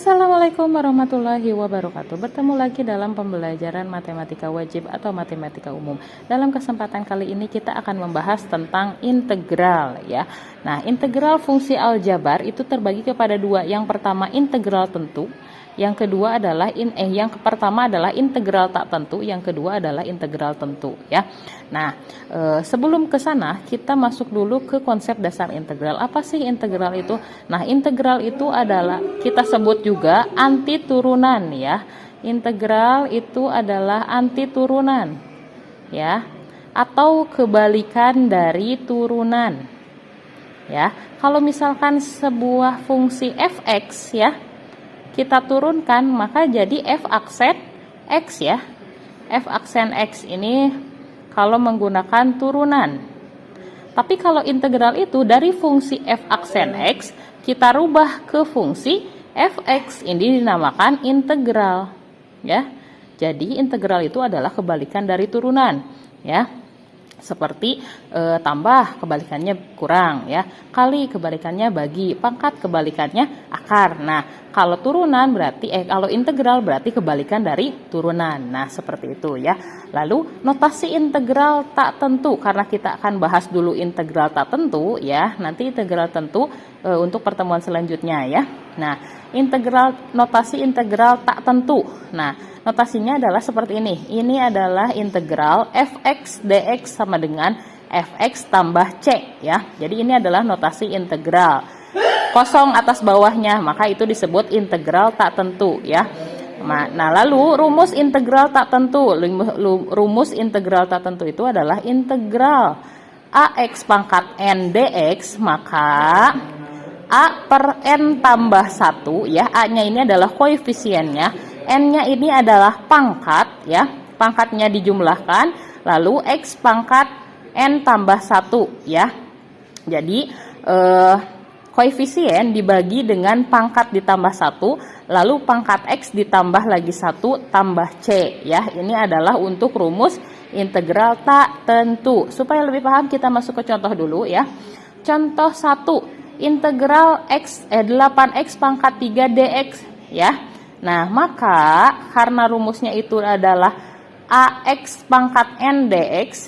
Assalamualaikum warahmatullahi wabarakatuh. Bertemu lagi dalam pembelajaran matematika wajib atau matematika umum. Dalam kesempatan kali ini kita akan membahas tentang integral ya. Nah, integral fungsi aljabar itu terbagi kepada dua. Yang pertama integral tentu, yang kedua adalah yang pertama adalah integral tak tentu, yang kedua adalah integral tentu ya. Nah, sebelum ke sana kita masuk dulu ke konsep dasar integral. Apa sih integral itu? Nah, integral itu adalah kita sebut juga antiturunan ya. Integral itu adalah antiturunan ya, atau kebalikan dari turunan ya. Kalau misalkan sebuah fungsi f(x) ya kita turunkan, maka jadi f aksen x ya. F aksen x ini kalau menggunakan turunan. Tapi kalau integral itu dari fungsi f aksen x kita rubah ke fungsi fx, ini dinamakan integral ya. Jadi integral itu adalah kebalikan dari turunan ya. Seperti tambah kebalikannya kurang ya, kali kebalikannya bagi, pangkat kebalikannya akar. Nah, kalau turunan berarti kalau integral berarti kebalikan dari turunan. Nah, seperti itu ya. Lalu notasi integral tak tentu, karena kita akan bahas dulu integral tak tentu ya. Nanti integral tentu untuk pertemuan selanjutnya ya. Nah, notasi integral tak tentu. Nah, notasinya adalah seperti ini. Ini adalah integral fx dx sama dengan fx tambah c ya. Jadi ini adalah notasi integral. Kosong atas bawahnya, maka itu disebut integral tak tentu ya. Nah, lalu rumus integral tak tentu. Rumus integral tak tentu itu adalah integral ax pangkat n dx, maka a per n tambah 1 ya. A-nya ini adalah koefisiennya. N-nya ini adalah pangkat ya, pangkatnya dijumlahkan, lalu X pangkat N tambah 1 ya. Jadi koefisien dibagi dengan pangkat ditambah 1, lalu pangkat X ditambah lagi 1 tambah C ya. Ini adalah untuk rumus integral tak tentu. Supaya lebih paham kita masuk ke contoh dulu ya. Contoh 1, integral 8x pangkat 3 dx ya. Nah, maka karena rumusnya itu adalah ax pangkat n dx,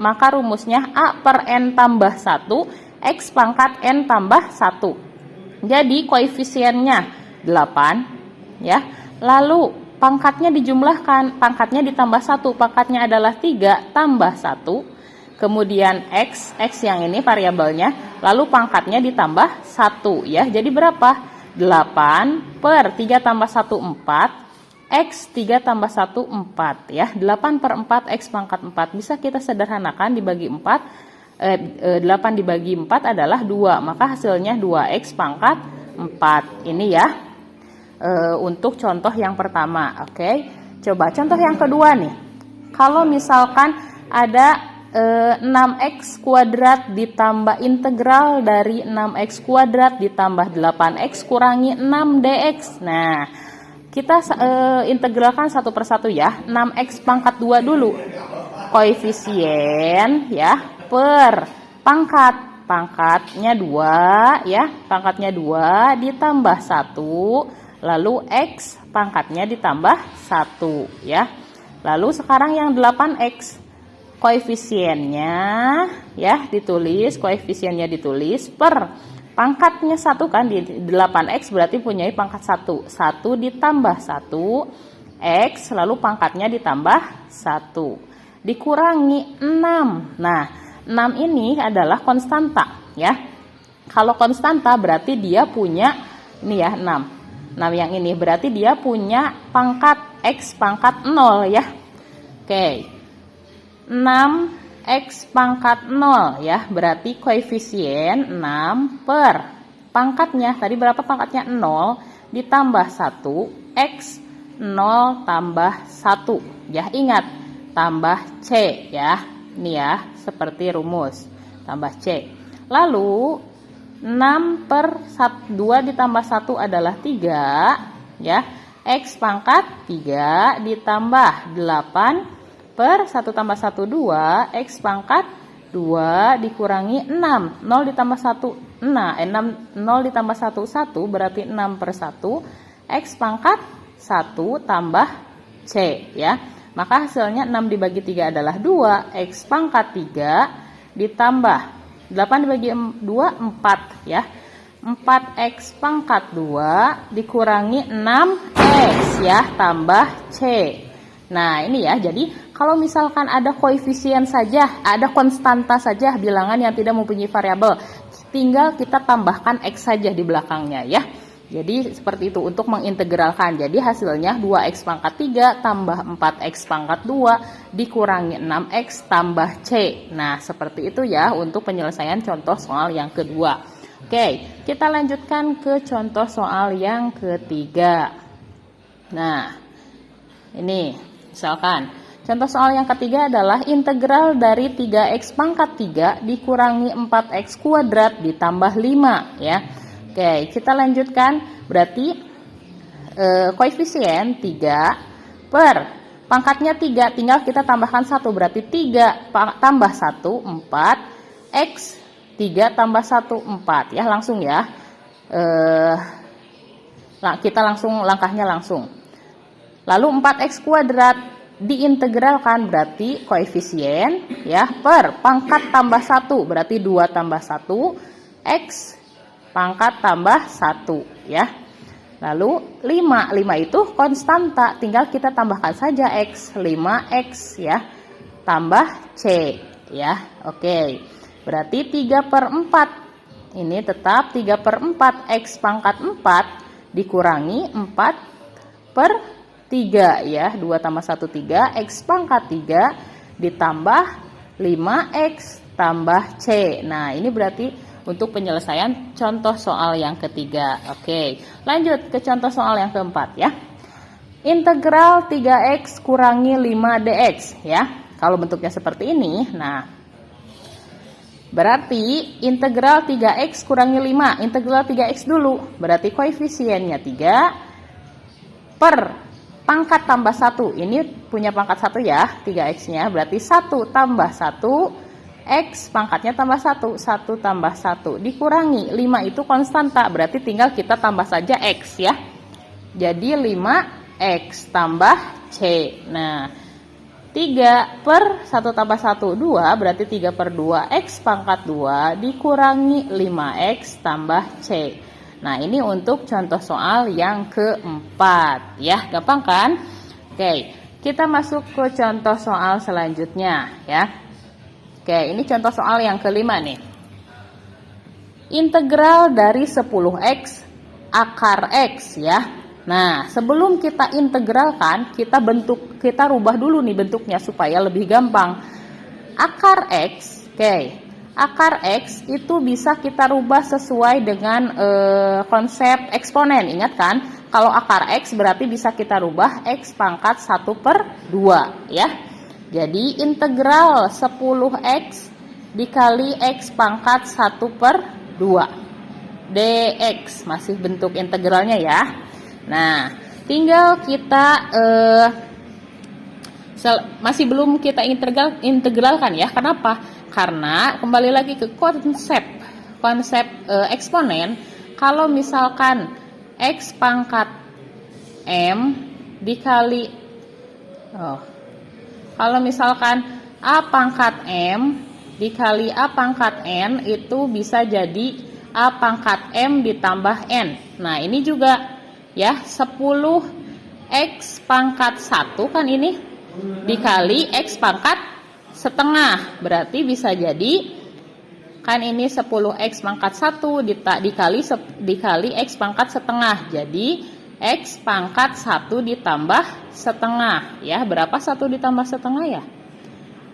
maka rumusnya a per n tambah 1 x pangkat n tambah 1. Jadi koefisiennya 8 ya. Lalu pangkatnya dijumlahkan, pangkatnya ditambah 1, pangkatnya adalah 3 tambah 1. Kemudian x yang ini variabelnya, lalu pangkatnya ditambah 1 ya. Jadi berapa? 8 per 3 tambah 1 4, X 3 tambah 1 4 ya. 8 per 4 X pangkat 4 bisa kita sederhanakan, dibagi 4 8 dibagi 4 adalah 2, maka hasilnya 2X pangkat 4. Ini ya untuk contoh yang pertama. Oke, coba contoh yang kedua nih. Kalau misalkan ada 6x kuadrat ditambah integral dari 6x kuadrat ditambah 8x kurangi 6 dx. Nah, kita integralkan satu persatu ya. 6x pangkat 2 dulu. Koefisien ya per pangkat. Pangkatnya 2 ya. Pangkatnya 2 ditambah 1. Lalu x pangkatnya ditambah 1 ya. Lalu sekarang yang 8x. Koefisiennya ya koefisiennya ditulis per pangkatnya 1 kan, di 8x berarti punya pangkat 1. 1 ditambah 1 x, lalu pangkatnya ditambah 1 dikurangi 6. Nah, 6 ini adalah konstanta ya. Kalau konstanta berarti dia punya ini ya, 6 yang ini berarti dia punya pangkat x pangkat 0 ya. Oke, 6x pangkat 0 ya, berarti koefisien 6 per pangkatnya tadi berapa, pangkatnya 0 ditambah 1 x 0 tambah 1 ya. Ingat tambah c ya, ini ya seperti rumus tambah c. Lalu 6 per 2 ditambah 1 adalah 3 ya. X pangkat 3 ditambah 8 per 1 tambah 1 2, X pangkat 2 dikurangi 6, 0 ditambah 1 0 ditambah 1 1 berarti 6 per 1, X pangkat 1 tambah C ya. Maka hasilnya 6 dibagi 3 adalah 2, X pangkat 3 ditambah 8 dibagi 2, 4 ya. 4X pangkat 2 dikurangi 6X ya, tambah C. Nah ini ya, jadi kalau misalkan ada koefisien saja, ada konstanta saja, bilangan yang tidak mempunyai variabel, tinggal kita tambahkan X saja di belakangnya ya. Jadi seperti itu untuk mengintegralkan. Jadi hasilnya 2X pangkat 3 tambah 4X pangkat 2 dikurangi 6X tambah C. Nah seperti itu ya untuk penyelesaian contoh soal yang kedua. Oke, kita lanjutkan ke contoh soal yang ketiga. Nah ini misalkan contoh soal yang ketiga adalah integral dari 3X pangkat 3 dikurangi 4X kuadrat ditambah 5 ya. Oke, kita lanjutkan. Berarti koefisien 3 per pangkatnya 3, tinggal kita tambahkan 1, berarti 3 tambah 1, 4, X 3 tambah 1, 4 ya, langsung ya. Kita langsung langkahnya langsung. Lalu 4X kuadrat diintegralkan, berarti koefisien ya per pangkat tambah 1, berarti 2 tambah 1 X pangkat tambah 1 ya. Lalu 5 itu konstanta, tinggal kita tambahkan saja X, 5X ya tambah C ya. Oke, berarti 3/4 ini tetap 3/4 X pangkat 4 dikurangi 4/3 ya, 2 tambah 1 3, X pangkat 3 ditambah 5X tambah C. Nah ini berarti untuk penyelesaian contoh soal yang ketiga. Oke, lanjut ke contoh soal yang keempat ya. Integral 3X kurangi 5DX ya. Kalau bentuknya seperti ini, nah berarti integral 3X kurangi 5, integral 3X dulu, berarti koefisiennya 3 per pangkat tambah 1, ini punya pangkat 1 ya, 3X nya, berarti 1 tambah 1 X pangkatnya tambah 1, 1 tambah 1 dikurangi 5 itu konstanta, berarti tinggal kita tambah saja X ya. Jadi 5X tambah C. Nah 3 per 1 tambah 1 2, berarti 3/2 X pangkat 2 dikurangi 5X tambah C. Nah ini untuk contoh soal yang keempat ya, gampang kan? Oke, kita masuk ke contoh soal selanjutnya ya. Oke, ini contoh soal yang kelima nih. Integral dari 10X akar X ya. Nah, sebelum kita integralkan, kita rubah dulu nih bentuknya supaya lebih gampang. Akar X, oke. Akar X itu bisa kita rubah sesuai dengan konsep eksponen. Ingat kan? Kalau akar X berarti bisa kita rubah X pangkat 1/2 ya. Jadi integral 10X dikali X pangkat 1/2 dx, masih bentuk integralnya ya. Nah tinggal kita masih belum kita integralkan ya. Kenapa? Karena kembali lagi ke konsep eksponen. Kalau misalkan X pangkat M dikali kalau misalkan A pangkat M dikali A pangkat N itu bisa jadi A pangkat M ditambah N. Nah ini juga ya 10X pangkat 1 kan ini dikali X pangkat setengah. Berarti bisa jadi kan ini 10X pangkat 1 dikali X pangkat setengah. Jadi X pangkat 1 ditambah setengah ya. Berapa 1 ditambah setengah ya?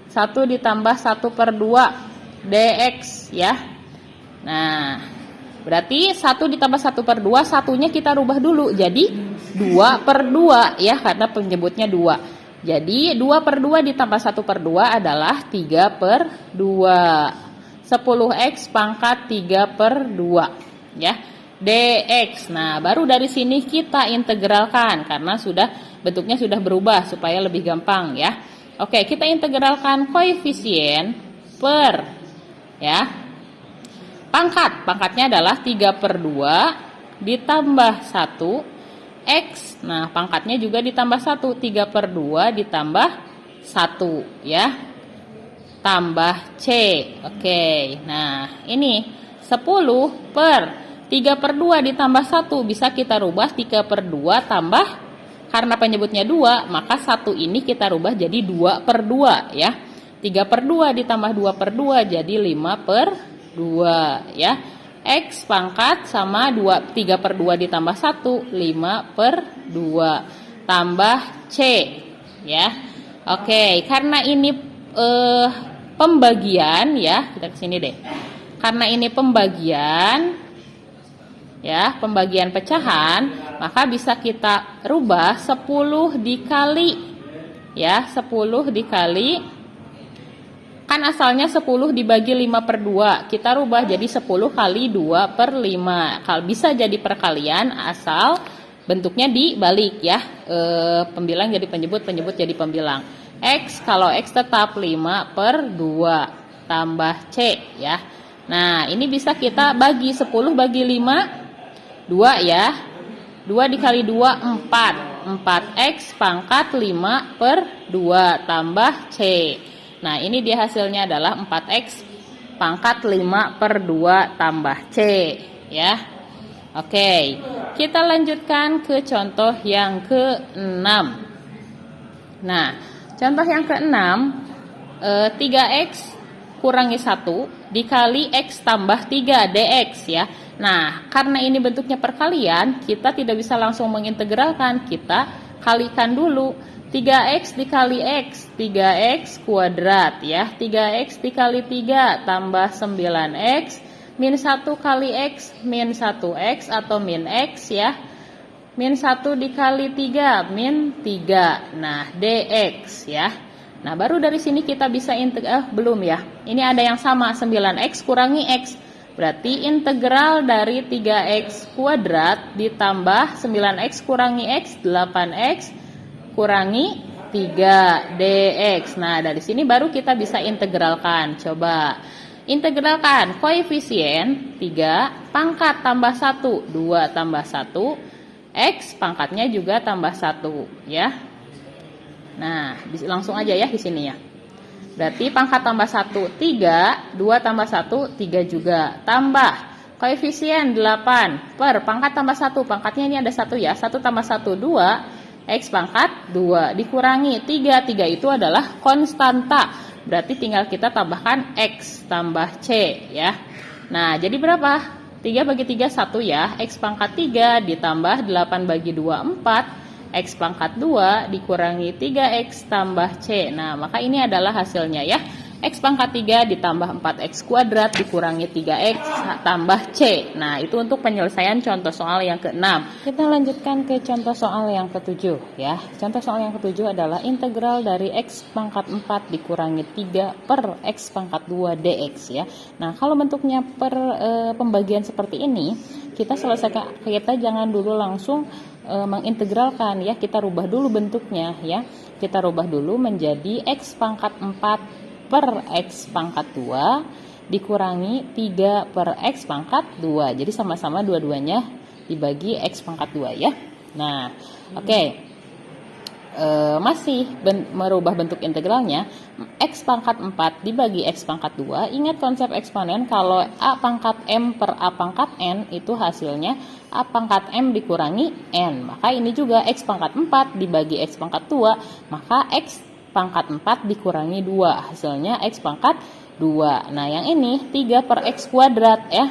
1 ditambah 1/2 dx ya. Nah berarti 1 ditambah 1/2, satunya kita rubah dulu jadi 2/2 ya, karena penyebutnya 2. Jadi 2/2 ditambah 1/2 adalah 3/2. 10X pangkat 3/2 ya dx. Nah baru dari sini kita integralkan karena bentuknya sudah berubah supaya lebih gampang ya. Oke, kita integralkan koefisien per ya pangkatnya adalah 3/2 ditambah 1 X. Nah, pangkatnya juga ditambah 1. 3 per 2 ditambah 1 ya. Tambah C. Oke. Nah, ini 10 per 3 per 2 ditambah 1. Bisa kita rubah 3 per 2 tambah, karena penyebutnya 2, maka 1 ini kita rubah jadi 2 per 2 ya. 3 per 2 ditambah 2 per 2 jadi 5 per 2 ya. X pangkat sama 3 per 2 ditambah 1, 5 per 2 tambah C ya. Oke, karena ini pembagian ya, kita kesini deh. Karena ini pembagian ya, pembagian pecahan, maka bisa kita rubah 10 dikali ya, 10 dikali, kan asalnya 10 dibagi 5 per 2, kita rubah jadi 10 kali 2 per 5. Kalau bisa jadi perkalian asal bentuknya dibalik ya, pembilang jadi penyebut, penyebut jadi pembilang. X, kalau X tetap 5 per 2 tambah C ya. Nah, ini bisa kita bagi 10 bagi 5, 2 ya. 2 dikali 2, 4. 4X pangkat 5 per 2 tambah C. Nah, ini dia hasilnya adalah 4X pangkat 5 per 2 tambah C ya. Oke, kita lanjutkan ke contoh yang ke-6. Nah, contoh yang ke-6, 3X kurangi 1 dikali X tambah 3 dx ya. Nah, karena ini bentuknya perkalian, kita tidak bisa langsung mengintegralkan, kita kalikan dulu. 3X dikali X, 3X kuadrat ya. 3X dikali 3 tambah 9X, min 1 kali X, min 1X atau min X ya. Min 1 dikali 3, min 3. Nah, dx ya. Nah, baru dari sini kita bisa belum ya. Ini ada yang sama, 9X kurangi X. Berarti integral dari 3X kuadrat ditambah 9X kurangi X, 8X kurangi 3 dx. Nah, dari sini baru kita bisa integralkan. Coba integralkan koefisien 3 pangkat tambah 1, 2 tambah 1, X pangkatnya juga tambah 1 ya. Nah, langsung aja ya di sini ya. Berarti pangkat tambah 1 3, 2 tambah 1 3 juga, tambah koefisien 8 per pangkat tambah 1, pangkatnya ini ada 1 ya. 1 tambah 1 2, X pangkat 2 dikurangi 3. 3 itu adalah konstanta. Berarti tinggal kita tambahkan X tambah C ya. Nah, jadi berapa? 3 bagi 3 1 ya. X pangkat 3 ditambah 8 bagi 2 4. X pangkat 2 dikurangi 3X tambah C. Nah, maka ini adalah hasilnya ya. X pangkat 3 ditambah 4X kuadrat dikurangi 3X tambah C. Nah, itu untuk penyelesaian contoh soal yang ke-6. Kita lanjutkan ke contoh soal yang ke-7 ya. Contoh soal yang ke-7 adalah integral dari X pangkat 4 dikurangi 3 per X pangkat 2 dx ya. Nah, kalau bentuknya pembagian seperti ini, kita selesaikan, kita jangan dulu langsung mengintegralkan ya. Kita rubah dulu bentuknya ya. Kita rubah dulu menjadi X pangkat 4 per X pangkat 2 dikurangi 3 per X pangkat 2. Jadi sama-sama dua-duanya dibagi X pangkat 2 ya. Nah, oke. Masih merubah bentuk integralnya. X pangkat 4 dibagi X pangkat 2. Ingat konsep eksponen, kalau A pangkat M per A pangkat N itu hasilnya A pangkat M dikurangi N. Maka ini juga X pangkat 4 dibagi X pangkat 2. Maka X pangkat 4 dikurangi 2, hasilnya X pangkat 2. Nah, yang ini 3 per X kuadrat ya.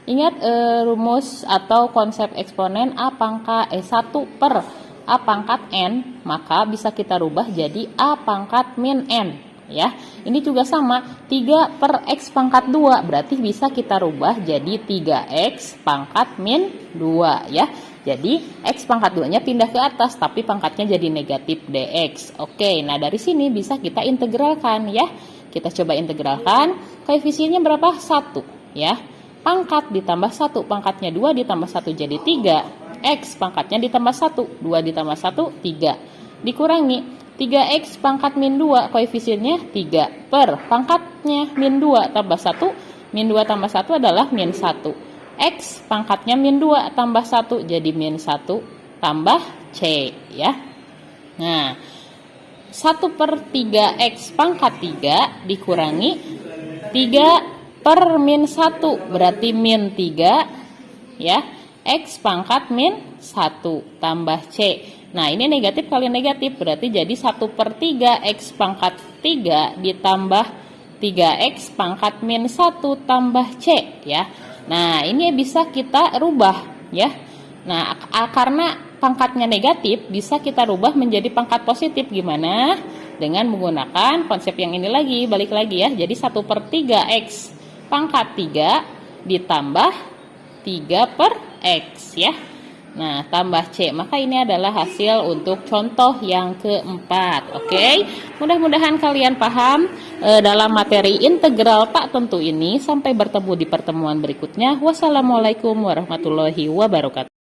Ingat rumus atau konsep eksponen A pangkat 1 per A pangkat N, maka bisa kita rubah jadi A pangkat min N ya. Ini juga sama, 3 per X pangkat 2, berarti bisa kita rubah jadi 3X pangkat min 2 ya. Jadi X pangkat 2 nya pindah ke atas, tapi pangkatnya jadi negatif dx. Oke, nah dari sini bisa kita integralkan ya. Kita coba integralkan, koefisiennya berapa? 1 ya. Pangkat ditambah 1, pangkatnya 2 ditambah 1 jadi 3. X pangkatnya ditambah 1, 2 ditambah 1, 3. Dikurangi 3X pangkat min 2, koefisiennya 3 per pangkatnya min 2 tambah 1, min 2 tambah 1 adalah min 1. X pangkatnya min 2 tambah 1 jadi min 1 tambah C ya. Nah, 1/3 X pangkat 3 dikurangi 3/-1 berarti -3 ya. X pangkat -1 tambah C. Nah, ini negatif kali negatif berarti jadi 1/3 X pangkat 3 ditambah 3X pangkat -1 tambah C ya. Nah, ini bisa kita rubah ya. Nah, karena pangkatnya negatif bisa kita rubah menjadi pangkat positif. Gimana? Dengan menggunakan konsep yang ini lagi, balik lagi ya. Jadi 1/3 X pangkat 3 ditambah 3/X ya. Nah, tambah C. Maka ini adalah hasil untuk contoh yang keempat. Oke, mudah-mudahan kalian paham dalam materi integral tak tentu ini. Sampai bertemu di pertemuan berikutnya. Wassalamualaikum warahmatullahi wabarakatuh.